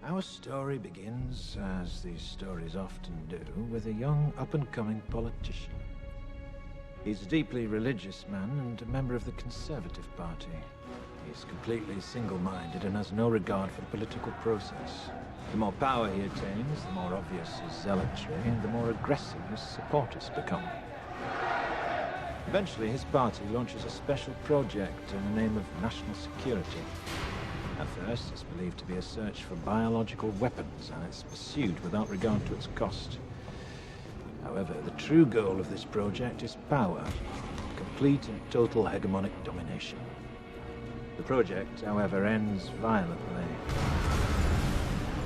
Our story begins, as these stories often do, with a young, up-and-coming politician. He's a deeply religious man and a member of the Conservative Party. He's completely single-minded and has no regard for the political process. The more power he attains, the more obvious his zealotry, and the more aggressive his supporters become. Eventually, his party launches a special project in the name of national security. At first, it's believed to be a search for biological weapons, and it's pursued without regard to its cost. However, the true goal of this project is power, complete and total hegemonic domination. The project, however, ends violently.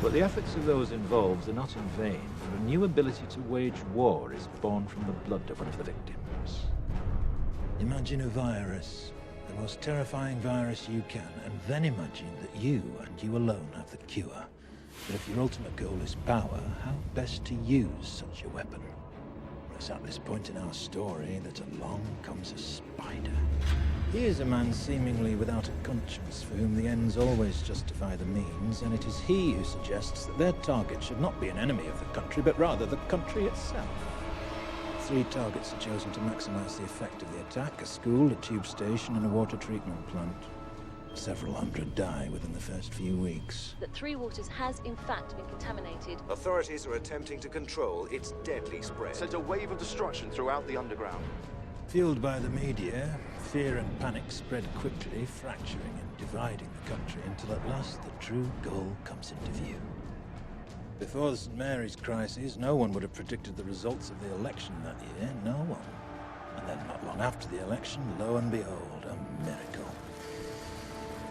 But the efforts of those involved are not in vain, for a new ability to wage war is born from the blood of one of the victims. Imagine a virus, the most terrifying virus you can, and then imagine that you and you alone have the cure. But if your ultimate goal is power, how best to use such a weapon? It's at this point in our story that along comes a spider. He is a man seemingly without a conscience, for whom the ends always justify the means, and it is he who suggests that their target should not be an enemy of the country, but rather the country itself. 3 targets are chosen to maximize the effect of the attack: a school, a tube station, and a water treatment plant. Several hundred die within the first few weeks. That Three Waters has in fact been contaminated. Authorities are attempting to control its deadly spread. Sent a wave of destruction throughout the underground. Fueled by the media, fear and panic spread quickly, fracturing and dividing the country until at last the true goal comes into view. Before the St. Mary's crisis, no one would have predicted the results of the election that year, no one. And then not long after the election, lo and behold, a miracle.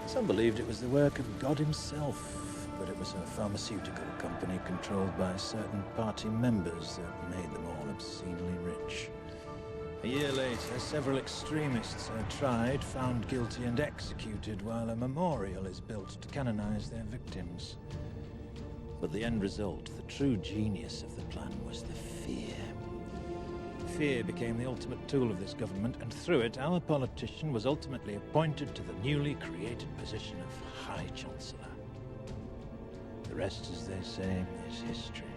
Some believed it was the work of God himself, but it was a pharmaceutical company controlled by certain party members that made them all obscenely rich. A year later, several extremists are tried, found guilty and executed, while a memorial is built to canonize their victims. But the end result, the true genius of the plan, was the fear. Fear became the ultimate tool of this government, and through it, our politician was ultimately appointed to the newly created position of High Chancellor. The rest, as they say, is history.